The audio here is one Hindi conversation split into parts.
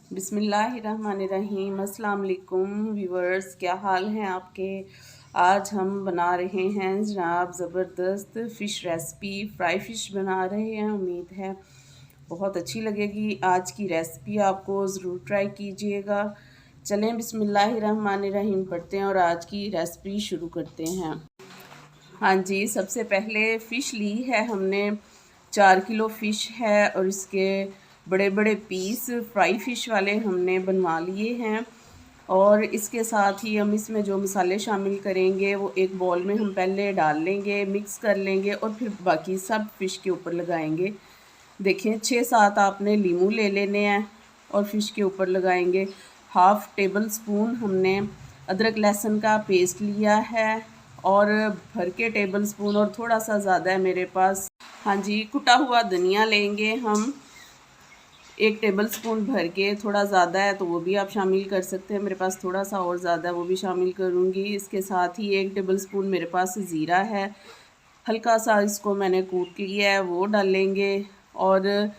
बिस्मिल्लाहिर्रहमानिर्रहीम। अस्सलाम वालेकुम व्यूवर्स, क्या हाल हैं आपके। आज हम बना रहे हैं जनाब ज़बरदस्त फ़िश रेसिपी, फ्राई फ़िश बना रहे हैं। उम्मीद है बहुत अच्छी लगेगी आज की रेसिपी, आपको ज़रूर ट्राई कीजिएगा। चलें बिस्मिल्लाहिर्रहमानिर्रहीम पढ़ते हैं और आज की रेसिपी शुरू करते हैं। हाँ जी, सबसे पहले फ़िश ली है हमने, 4 किलो फ़िश है और इसके बड़े बड़े पीस फ्राई फ़िश वाले हमने बनवा लिए हैं। और इसके साथ ही हम इसमें जो मसाले शामिल करेंगे वो एक बॉल में हम पहले डाल लेंगे, मिक्स कर लेंगे और फिर बाकी सब फ़िश के ऊपर लगाएंगे। देखें 6-7 आपने लीमू ले लेने हैं और फ़िश के ऊपर लगाएंगे। हाफ़ टेबल स्पून हमने अदरक लहसुन का पेस्ट लिया है और भर के टेबल स्पून और थोड़ा सा ज़्यादा है मेरे पास। हाँ जी, कुटा हुआ धनिया लेंगे हम 1 टेबल स्पून भर के, थोड़ा ज़्यादा है तो वो भी आप शामिल कर सकते हैं। मेरे पास थोड़ा सा और ज़्यादा है, वो भी शामिल करूँगी। इसके साथ ही 1 टेबल स्पून मेरे पास ज़ीरा है, हल्का सा इसको मैंने कूट लिया है, वो डालेंगे। और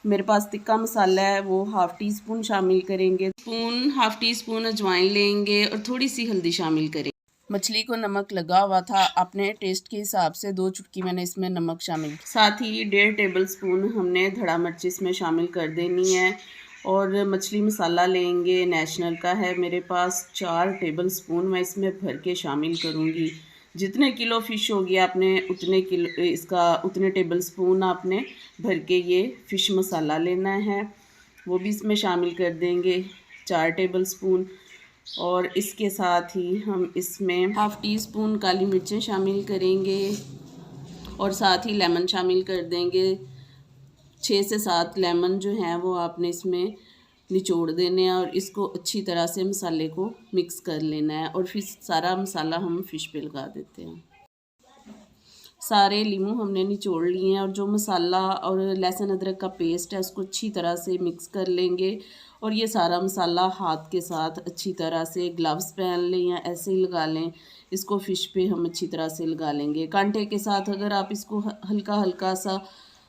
मेरे पास तिक्का मसाला है, वो हाफ़ टी स्पून शामिल करेंगे। हाफ़ टी स्पून अजवाइन लेंगे और थोड़ी सी हल्दी शामिल करेंगे। मछली को नमक लगा हुआ था, अपने टेस्ट के हिसाब से 2 चुटकी मैंने इसमें नमक शामिल, साथ ही 1.5 टेबल स्पून हमने धड़ा मिर्च इसमें शामिल कर देनी है। और मछली मसाला लेंगे, नेशनल का है मेरे पास, 4 टेबल स्पून मैं इसमें भर के शामिल करूँगी। जितने किलो फ़िश होगी आपने उतने टेबल स्पून आपने भर के ये फ़िश मसाला लेना है, वो भी इसमें शामिल कर देंगे 4 टेबल स्पून। और इसके साथ ही हम इसमें हाफ़ टी स्पून काली मिर्चें शामिल करेंगे और साथ ही लेमन शामिल कर देंगे। 6 से 7 लेमन जो हैं वो आपने इसमें निचोड़ देने हैं और इसको अच्छी तरह से मसाले को मिक्स कर लेना है। और फिर सारा मसाला हम फ़िश पे लगा देते हैं। सारे लीमू हमने निचोड़ लिए हैं और जो मसाला और लहसुन अदरक का पेस्ट है उसको अच्छी तरह से मिक्स कर लेंगे। और ये सारा मसाला हाथ के साथ अच्छी तरह से, ग्लव्स पहन लें या ऐसे ही लगा लें, इसको फ़िश पे हम अच्छी तरह से लगा लेंगे। कांटे के साथ अगर आप इसको हल्का हल्का सा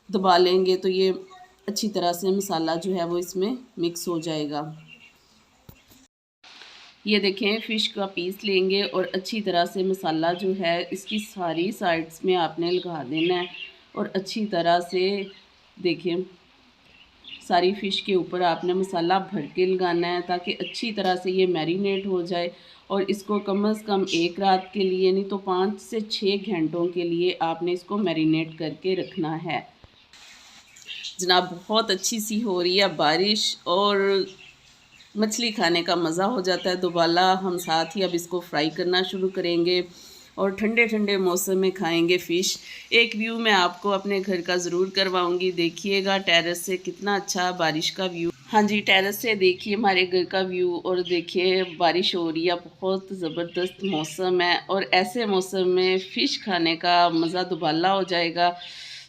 दबा लेंगे तो ये अच्छी तरह से मसाला जो है वो इसमें मिक्स हो जाएगा। ये देखें, फ़िश का पीस लेंगे और अच्छी तरह से मसाला जो है इसकी सारी साइड्स में आपने लगा देना है। और अच्छी तरह से देखें, सारी फ़िश के ऊपर आपने मसाला भर के लगाना है ताकि अच्छी तरह से ये मैरिनेट हो जाए। और इसको कम से कम 1 रात के लिए, नहीं तो 5 से 6 घंटों के लिए आपने इसको मैरिनेट करके रखना है। जनाब बहुत अच्छी सी हो रही है बारिश और मछली खाने का मज़ा हो जाता है दोबारा। हम साथ ही अब इसको फ्राई करना शुरू करेंगे और ठंडे ठंडे मौसम में खाएंगे फ़िश। एक व्यू मैं आपको अपने घर का ज़रूर करवाऊंगी, देखिएगा टेरेस से कितना अच्छा बारिश का व्यू। हाँ जी, टेरेस से देखिए हमारे घर का व्यू और देखिए बारिश हो रही है, बहुत ज़बरदस्त मौसम है। और ऐसे मौसम में फ़िश खाने का मज़ा दुबाला हो जाएगा।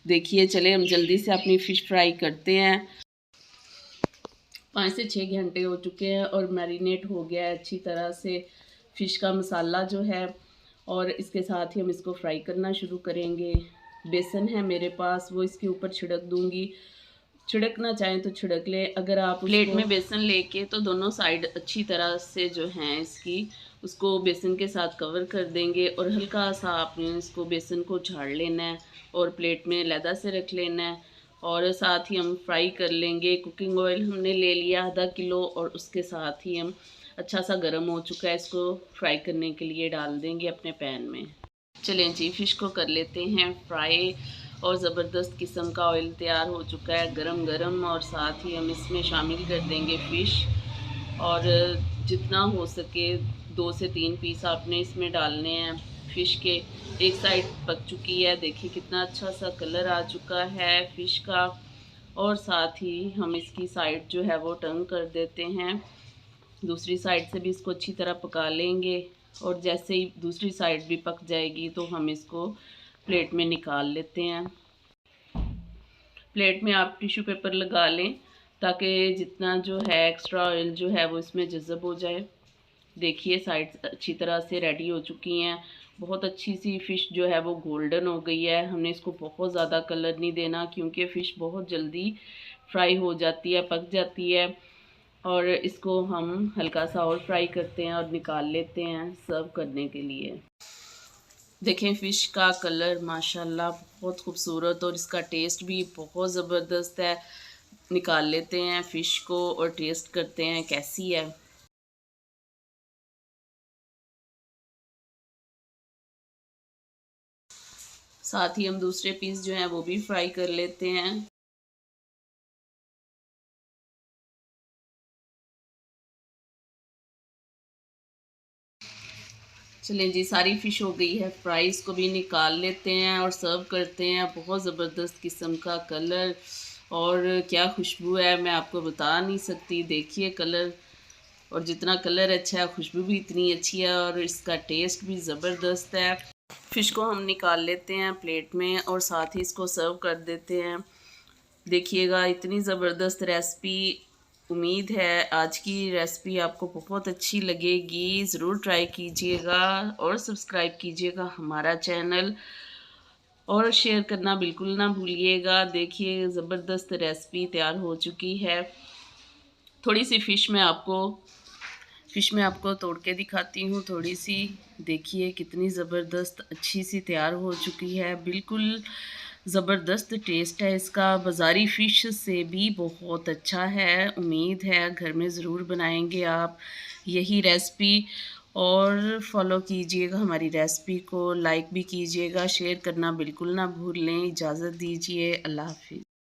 देखिए चले हम जल्दी से अपनी फ़िश फ्राई करते हैं। 5 से 6 घंटे हो चुके हैं और मैरिनेट हो गया है अच्छी तरह से फ़िश का मसाला जो है। और इसके साथ ही हम इसको फ्राई करना शुरू करेंगे। बेसन है मेरे पास, वो इसके ऊपर छिड़क दूंगी। छिड़कना चाहें तो छिड़क लें। अगर आप प्लेट में बेसन लेके तो दोनों साइड अच्छी तरह से जो हैं इसकी, उसको बेसन के साथ कवर कर देंगे और हल्का सा आपने इसको बेसन को झाड़ लेना है और प्लेट में अलहदा से रख लेना है। और साथ ही हम फ्राई कर लेंगे। कुकिंग ऑयल हमने ले लिया आधा किलो और उसके साथ ही हम अच्छा सा गर्म हो चुका है, इसको फ्राई करने के लिए डाल देंगे अपने पैन में। चलें जी, फ़िश को कर लेते हैं फ्राई। और ज़बरदस्त किस्म का ऑयल तैयार हो चुका है गरम गरम। और साथ ही हम इसमें शामिल कर देंगे फ़िश और जितना हो सके 2 से 3 पीस आपने इसमें डालने हैं फ़िश के। एक साइड पक चुकी है, देखिए कितना अच्छा सा कलर आ चुका है फ़िश का। और साथ ही हम इसकी साइड जो है वो टर्न कर देते हैं, दूसरी साइड से भी इसको अच्छी तरह पका लेंगे। और जैसे ही दूसरी साइड भी पक जाएगी तो हम इसको प्लेट में निकाल लेते हैं। प्लेट में आप टिश्यू पेपर लगा लें ताकि जितना जो है एक्स्ट्रा ऑयल जो है वो इसमें जज़ब हो जाए। देखिए साइड अच्छी तरह से रेडी हो चुकी हैं। बहुत अच्छी सी फ़िश जो है वो गोल्डन हो गई है। हमने इसको बहुत ज़्यादा कलर नहीं देना क्योंकि फ़िश बहुत जल्दी फ्राई हो जाती है, पक जाती है। और इसको हम हल्का सा और फ्राई करते हैं और निकाल लेते हैं सर्व करने के लिए। देखें फ़िश का कलर माशाल्लाह बहुत खूबसूरत और इसका टेस्ट भी बहुत ज़बरदस्त है। निकाल लेते हैं फ़िश को और टेस्ट करते हैं कैसी है। साथ ही हम दूसरे पीस जो हैं वो भी फ्राई कर लेते हैं। चलें जी, सारी फ़िश हो गई है फ्राई, इसको भी निकाल लेते हैं और सर्व करते हैं। बहुत ज़बरदस्त किस्म का कलर और क्या खुशबू है, मैं आपको बता नहीं सकती। देखिए कलर, और जितना कलर अच्छा है खुशबू भी इतनी अच्छी है और इसका टेस्ट भी ज़बरदस्त है। फ़िश को हम निकाल लेते हैं प्लेट में और साथ ही इसको सर्व कर देते हैं। देखिएगा इतनी ज़बरदस्त रेसिपी। उम्मीद है आज की रेसिपी आपको बहुत अच्छी लगेगी। ज़रूर ट्राई कीजिएगा और सब्सक्राइब कीजिएगा हमारा चैनल और शेयर करना बिल्कुल ना भूलिएगा। देखिए ज़बरदस्त रेसिपी तैयार हो चुकी है। थोड़ी सी फ़िश मैं आपको तोड़ के दिखाती हूँ थोड़ी सी। देखिए कितनी ज़बरदस्त अच्छी सी तैयार हो चुकी है। बिल्कुल ज़बरदस्त टेस्ट है इसका, बाज़ारी फ़िश से भी बहुत अच्छा है। उम्मीद है घर में ज़रूर बनाएंगे आप यही रेसिपी और फॉलो कीजिएगा हमारी रेसिपी को, लाइक भी कीजिएगा, शेयर करना बिल्कुल ना भूलें। इजाज़त दीजिए, अल्लाह हाफ़िज़।